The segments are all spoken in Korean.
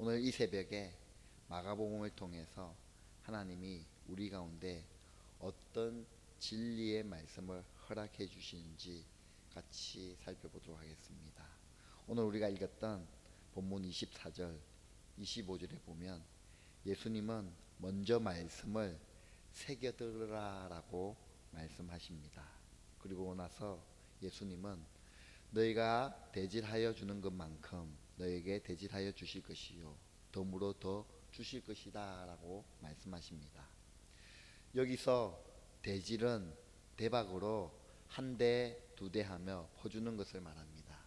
오늘 이 새벽에 마가복음을 통해서 하나님이 우리 가운데 어떤 진리의 말씀을 허락해 주시는지 같이 살펴보도록 하겠습니다. 오늘 우리가 읽었던 본문 24절, 25절에 보면 예수님은 먼저 말씀을 새겨들으라 라고 말씀하십니다. 그리고 나서 예수님은 너희가 대질하여 주는 것만큼 너에게 대질하여 주실 것이요 덤으로 더 주실 것이다 라고 말씀하십니다. 여기서 대질은 대박으로 한 대, 두 대 하며 퍼주는 것을 말합니다.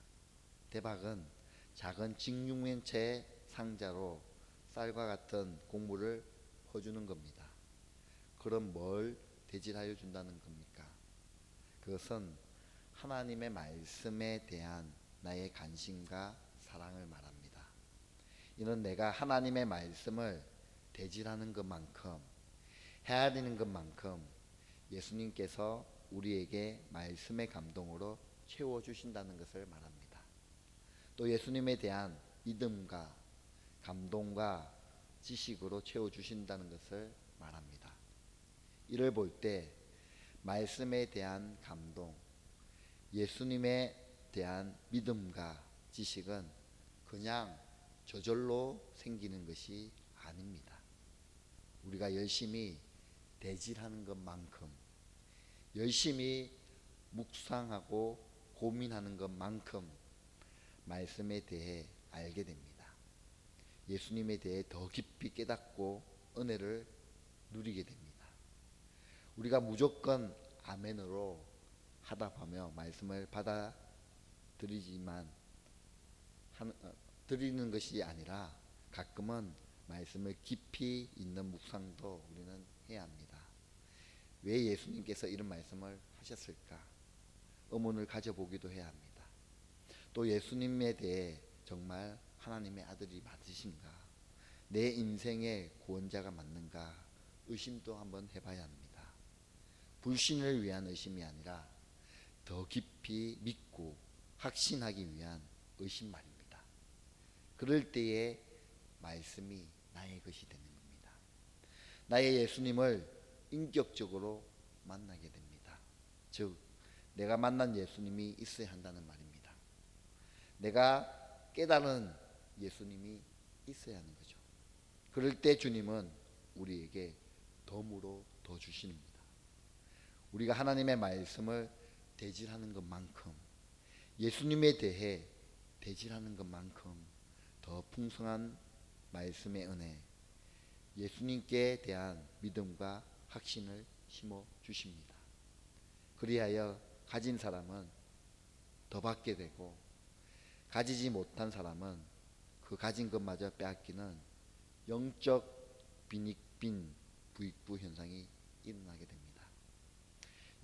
대박은 작은 직육면체 상자로 쌀과 같은 곡물을 퍼주는 겁니다. 그럼 뭘 대질하여 준다는 겁니까? 그것은 하나님의 말씀에 대한 나의 관심과 사랑을 말합니다. 이는 내가 하나님의 말씀을 대질하는 것만큼, 헤아리는 것만큼 예수님께서 우리에게 말씀의 감동으로 채워주신다는 것을 말합니다. 또 예수님에 대한 믿음과 감동과 지식으로 채워주신다는 것을 말합니다. 이를 볼 때 말씀에 대한 감동, 예수님에 대한 믿음과 지식은 그냥 저절로 생기는 것이 아닙니다. 우리가 열심히 대질하는 것만큼, 열심히 묵상하고 고민하는 것만큼 말씀에 대해 알게 됩니다. 예수님에 대해 더 깊이 깨닫고 은혜를 누리게 됩니다. 우리가 무조건 아멘으로 하답하며 말씀을 받아들이지만 드리는 것이 아니라 가끔은 말씀을 깊이 있는 묵상도 우리는 해야 합니다. 왜 예수님께서 이런 말씀을 하셨을까? 의문을 가져보기도 해야 합니다. 또 예수님에 대해 정말 하나님의 아들이 맞으신가? 내 인생의 구원자가 맞는가? 의심도 한번 해봐야 합니다. 불신을 위한 의심이 아니라 더 깊이 믿고 확신하기 위한 의심 말입니다. 그럴 때에 말씀이 나의 것이 되는 겁니다. 나의 예수님을 인격적으로 만나게 됩니다. 즉 내가 만난 예수님이 있어야 한다는 말입니다. 내가 깨달은 예수님이 있어야 하는 거죠. 그럴 때 주님은 우리에게 덤으로 더 주십니다. 우리가 하나님의 말씀을 대질하는 것만큼, 예수님에 대해 대질하는 것만큼 더 풍성한 말씀의 은혜, 예수님께 대한 믿음과 확신을 심어 주십니다. 그리하여 가진 사람은 더 받게 되고, 가지지 못한 사람은 그 가진 것마저 빼앗기는 영적 빈익빈 부익부 현상이 일어나게 됩니다.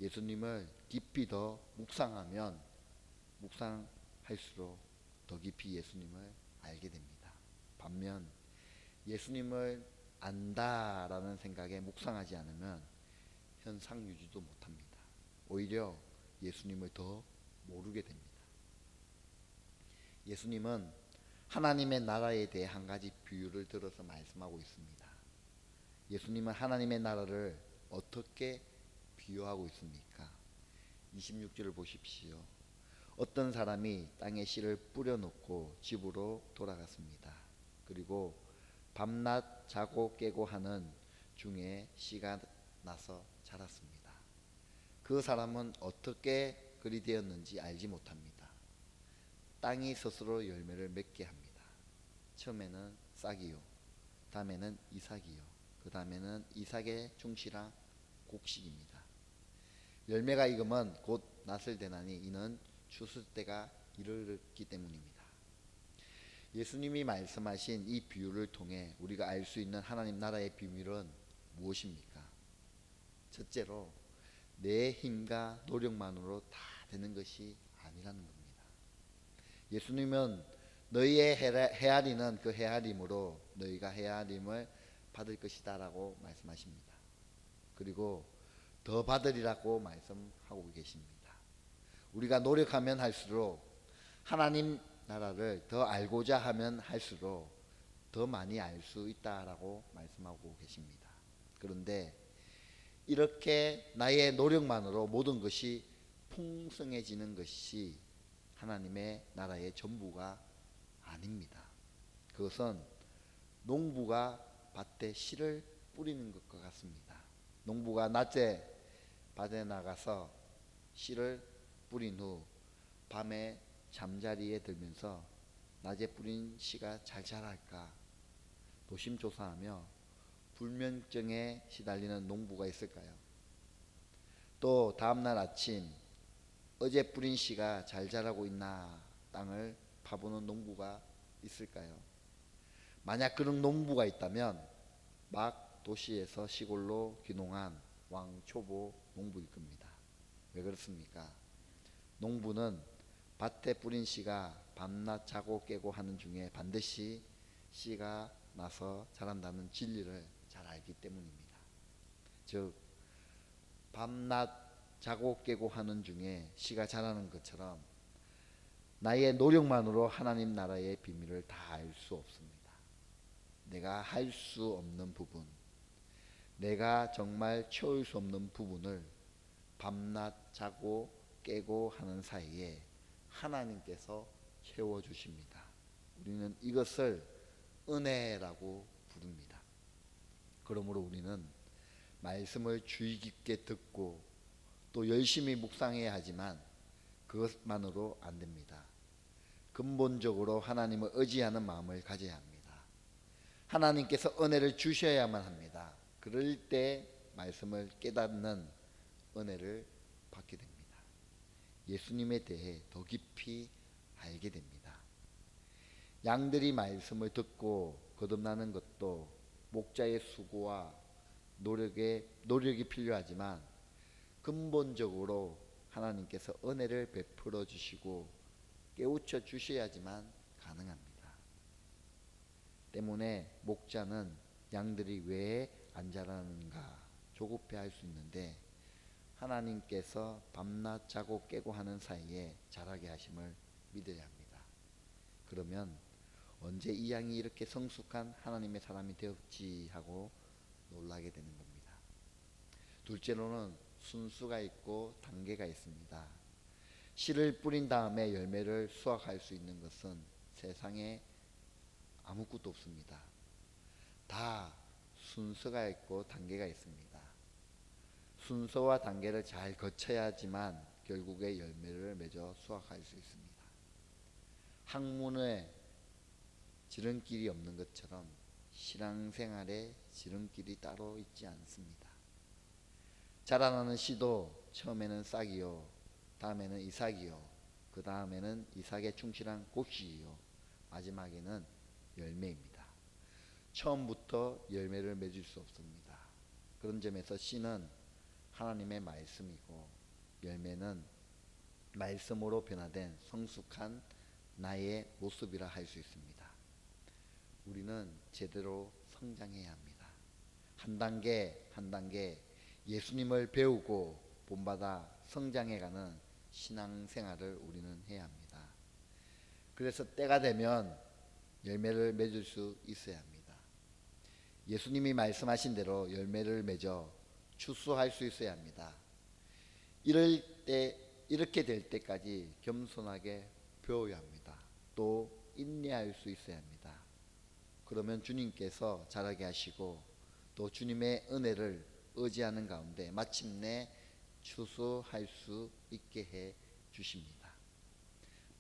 예수님을 깊이 더 묵상하면 묵상할수록 더 깊이 예수님을 알게 됩니다. 반면 예수님을 안다라는 생각에 묵상하지 않으면 현상 유지도 못합니다. 오히려 예수님을 더 모르게 됩니다. 예수님은 하나님의 나라에 대해 한 가지 비유를 들어서 말씀하고 있습니다. 예수님은 하나님의 나라를 어떻게 비유하고 있습니까? 26절을 보십시오. 어떤 사람이 땅에 씨를 뿌려놓고 집으로 돌아갔습니다. 그리고 밤낮 자고 깨고 하는 중에 씨가 나서 자랐습니다. 그 사람은 어떻게 그리 되었는지 알지 못합니다. 땅이 스스로 열매를 맺게 합니다. 처음에는 싹이요, 다음에는 이삭이요, 그 다음에는 이삭의 충실한 곡식입니다. 열매가 익으면 곧 낫을 대나니 이는 추수 때가 이르렀기 때문입니다. 예수님이 말씀하신 이 비유를 통해 우리가 알 수 있는 하나님 나라의 비밀은 무엇입니까? 첫째로 내 힘과 노력만으로 다 되는 것이 아니라는 겁니다. 예수님은 너희의 헤아리는 그 헤아림으로 너희가 헤아림을 받을 것이다 라고 말씀하십니다. 그리고 더 받으리라고 말씀하고 계십니다. 우리가 노력하면 할수록, 하나님 나라를 더 알고자 하면 할수록 더 많이 알 수 있다라고 말씀하고 계십니다. 그런데 이렇게 나의 노력만으로 모든 것이 풍성해지는 것이 하나님의 나라의 전부가 아닙니다. 그것은 농부가 밭에 씨를 뿌리는 것과 같습니다. 농부가 낮에 밭에 나가서 씨를 뿌린 후 밤에 잠자리에 들면서 낮에 뿌린 씨가 잘 자랄까 노심초사하며 불면증에 시달리는 농부가 있을까요? 또 다음날 아침 어제 뿌린 씨가 잘 자라고 있나 땅을 파보는 농부가 있을까요? 만약 그런 농부가 있다면 막 도시에서 시골로 귀농한 왕초보 농부일 겁니다. 왜 그렇습니까? 농부는 밭에 뿌린 씨가 밤낮 자고 깨고 하는 중에 반드시 씨가 나서 자란다는 진리를 잘 알기 때문입니다. 즉 밤낮 자고 깨고 하는 중에 씨가 자라는 것처럼 나의 노력만으로 하나님 나라의 비밀을 다 알 수 없습니다. 내가 할 수 없는 부분, 내가 정말 채울 수 없는 부분을 밤낮 자고 깨고 하는 사이에 하나님께서 채워주십니다. 우리는 이것을 은혜라고 부릅니다. 그러므로 우리는 말씀을 주의 깊게 듣고 또 열심히 묵상해야 하지만 그것만으로 안 됩니다. 근본적으로 하나님을 의지하는 마음을 가져야 합니다. 하나님께서 은혜를 주셔야만 합니다. 그럴 때 말씀을 깨닫는 은혜를 받게 됩니다. 예수님에 대해 더 깊이 알게 됩니다. 양들이 말씀을 듣고 거듭나는 것도 목자의 수고와 노력이 필요하지만 근본적으로 하나님께서 은혜를 베풀어 주시고 깨우쳐 주셔야지만 가능합니다. 때문에 목자는 양들이 왜 안 자라는가 조급해할 수 있는데 하나님께서 밤낮 자고 깨고 하는 사이에 자라게 하심을 믿어야 합니다. 그러면 언제 이 양이 이렇게 성숙한 하나님의 사람이 되었지 하고 놀라게 되는 겁니다. 둘째로는 순수가 있고 단계가 있습니다. 씨를 뿌린 다음에 열매를 수확할 수 있는 것은 세상에 아무것도 없습니다. 다 순서가 있고 단계가 있습니다. 순서와 단계를 잘 거쳐야지만 결국에 열매를 맺어 수확할 수 있습니다. 학문에 지름길이 없는 것처럼 신앙생활에 지름길이 따로 있지 않습니다. 자라나는 씨도 처음에는 싹이요, 다음에는 이삭이요, 그 다음에는 이삭에 충실한 꽃이요, 마지막에는 열매입니다. 처음부터 열매를 맺을 수 없습니다. 그런 점에서 씨는 하나님의 말씀이고 열매는 말씀으로 변화된 성숙한 나의 모습이라 할 수 있습니다. 우리는 제대로 성장해야 합니다. 한 단계 한 단계 예수님을 배우고 본받아 성장해가는 신앙생활을 우리는 해야 합니다. 그래서 때가 되면 열매를 맺을 수 있어야 합니다. 예수님이 말씀하신 대로 열매를 맺어 추수할 수 있어야 합니다. 이렇게 될 때까지 겸손하게 배워야 합니다. 또 인내할 수 있어야 합니다. 그러면 주님께서 자라게 하시고 또 주님의 은혜를 의지하는 가운데 마침내 추수할 수 있게 해 주십니다.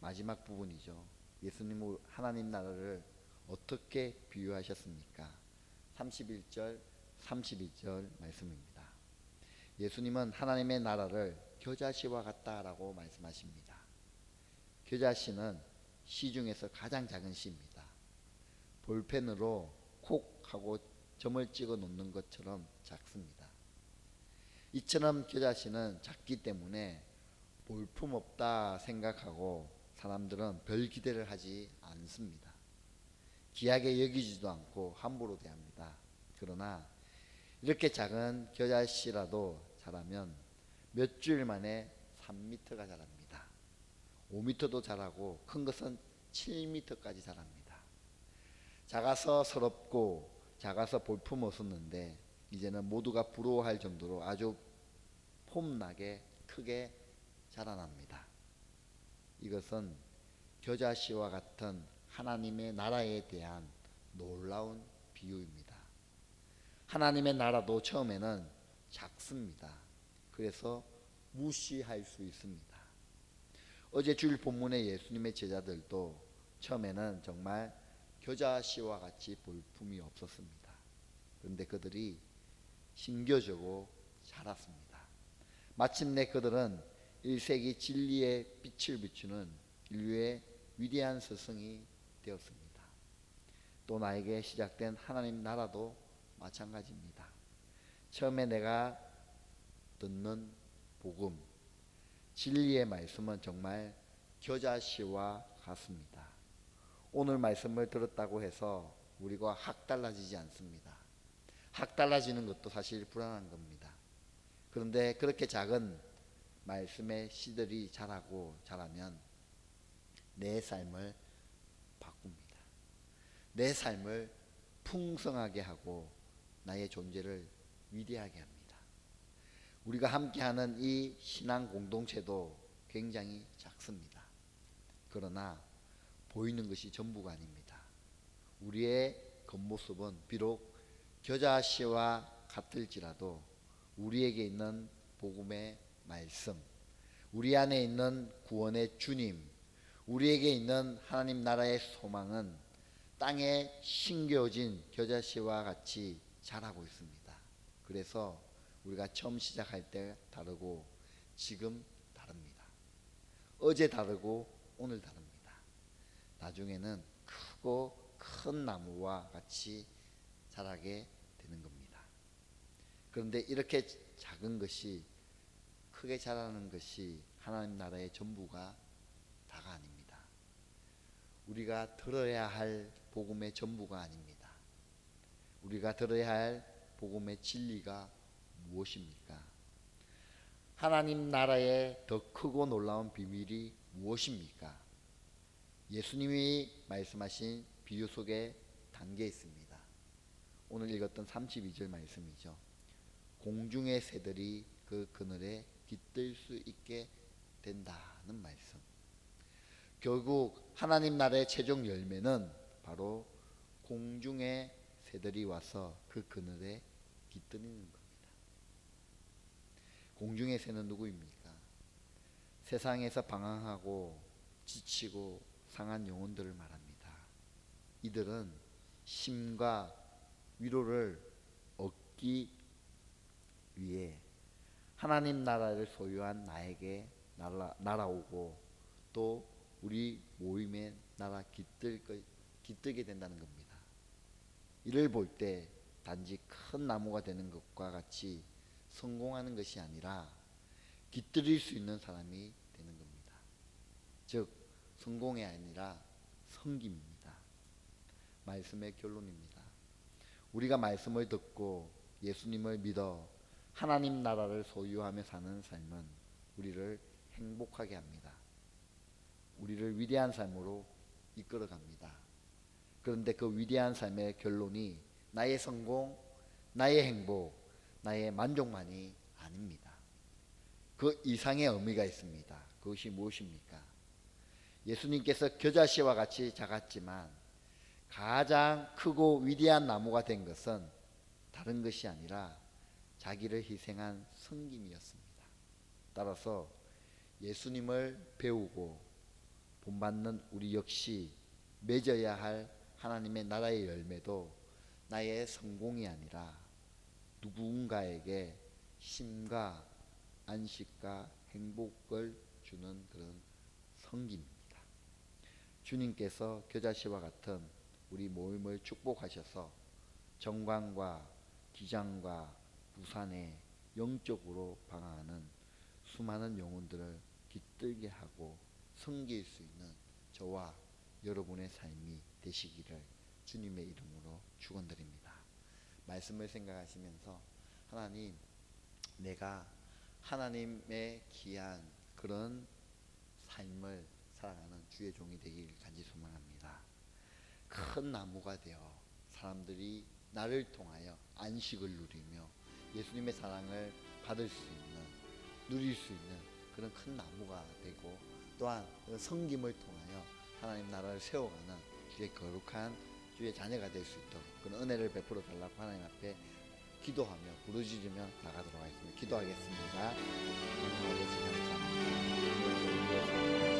마지막 부분이죠. 예수님은 하나님 나라를 어떻게 비유하셨습니까? 31절 32절 말씀입니다. 예수님은 하나님의 나라를 겨자씨와 같다라고 말씀하십니다. 겨자씨는 씨 중에서 가장 작은 씨입니다. 볼펜으로 콕 하고 점을 찍어 놓는 것처럼 작습니다. 이처럼 겨자씨는 작기 때문에 볼품없다 생각하고 사람들은 별 기대를 하지 않습니다. 귀하게 여기지도 않고 함부로 대합니다. 그러나 이렇게 작은 겨자씨라도 자라면 몇 주일 만에 3m가 자랍니다. 5m도 자라고 큰 것은 7m까지 자랍니다. 작아서 서럽고 작아서 볼품 없었는데 이제는 모두가 부러워할 정도로 아주 폼나게 크게 자라납니다. 이것은 겨자씨와 같은 하나님의 나라에 대한 놀라운 비유입니다. 하나님의 나라도 처음에는 작습니다. 그래서 무시할 수 있습니다. 어제 주일 본문의 예수님의 제자들도 처음에는 정말 겨자씨와 같이 볼품이 없었습니다. 그런데 그들이 심겨주고 자랐습니다. 마침내 그들은 1세기 진리의 빛을 비추는 인류의 위대한 스승이 되었습니다. 또 나에게 시작된 하나님 나라도 마찬가지입니다. 처음에 내가 듣는 복음, 진리의 말씀은 정말 겨자씨와 같습니다. 오늘 말씀을 들었다고 해서 우리가 확 달라지지 않습니다. 확 달라지는 것도 사실 불안한 겁니다. 그런데 그렇게 작은 말씀의 씨들이 자라면 내 삶을 바꿉니다. 내 삶을 풍성하게 하고 나의 존재를 위대하게 합니다. 우리가 함께하는 이 신앙 공동체도 굉장히 작습니다. 그러나 보이는 것이 전부가 아닙니다. 우리의 겉모습은 비록 겨자씨와 같을지라도 우리에게 있는 복음의 말씀, 우리 안에 있는 구원의 주님, 우리에게 있는 하나님 나라의 소망은 땅에 심겨진 겨자씨와 같이 자라고 있습니다. 그래서 우리가 처음 시작할 때 다르고 지금 다릅니다. 어제 다르고 오늘 다릅니다. 나중에는 크고 큰 나무와 같이 자라게 되는 겁니다. 그런데 이렇게 작은 것이 크게 자라는 것이 하나님 나라의 전부가 다가 아닙니다. 우리가 들어야 할 복음의 전부가 아닙니다. 우리가 들어야 할 복음의 진리가 무엇입니까? 하나님 나라의 더 크고 놀라운 비밀이 무엇입니까? 예수님이 말씀하신 비유 속에 담겨 있습니다. 오늘 읽었던 32절 말씀이죠. 공중의 새들이 그 그늘에 깃들 수 있게 된다는 말씀. 결국 하나님 나라의 최종 열매는 바로 공중의 새들이 와서 그 그늘에 깃드는 겁니다. 공중의 새는 누구입니까? 세상에서 방황하고 지치고 상한 영혼들을 말합니다. 이들은 쉼과 위로를 얻기 위해 하나님 나라를 소유한 나에게 날아오고 또 우리 모임에 깃들게 된다는 겁니다. 이를 볼 때 단지 큰 나무가 되는 것과 같이 성공하는 것이 아니라 깃들일 수 있는 사람이 되는 겁니다. 즉 성공이 아니라 성김입니다. 말씀의 결론입니다. 우리가 말씀을 듣고 예수님을 믿어 하나님 나라를 소유하며 사는 삶은 우리를 행복하게 합니다. 우리를 위대한 삶으로 이끌어갑니다. 그런데 그 위대한 삶의 결론이 나의 성공, 나의 행복, 나의 만족만이 아닙니다. 그 이상의 의미가 있습니다. 그것이 무엇입니까? 예수님께서 겨자씨와 같이 작았지만 가장 크고 위대한 나무가 된 것은 다른 것이 아니라 자기를 희생한 성김이었습니다. 따라서 예수님을 배우고 본받는 우리 역시 맺어야 할 하나님의 나라의 열매도 나의 성공이 아니라 누군가에게 쉼과 안식과 행복을 주는 그런 성김입니다. 주님께서 겨자씨와 같은 우리 모임을 축복하셔서 정광과 기장과 부산에 영적으로 방황하는 수많은 영혼들을 깃들게 하고 섬길 수 있는 저와 여러분의 삶이 되시기를 주님의 이름으로 축원드립니다. 말씀을 생각하시면서 하나님, 내가 하나님의 귀한 그런 삶을 살아가는 주의 종이 되길 간절히 소망합니다. 큰 나무가 되어 사람들이 나를 통하여 안식을 누리며 예수님의 사랑을 받을 수 있는, 누릴 수 있는 그런 큰 나무가 되고, 또한 그 섬김을 통하여 하나님 나라를 세워가는 주의 거룩한 주의 자녀가 될 수 있도록 그런 은혜를 베풀어 달라고 하나님 앞에 기도하며 부르짖으며 나가도록 하겠습니다. 기도하겠습니다. 하나님 아버지 감사합니다.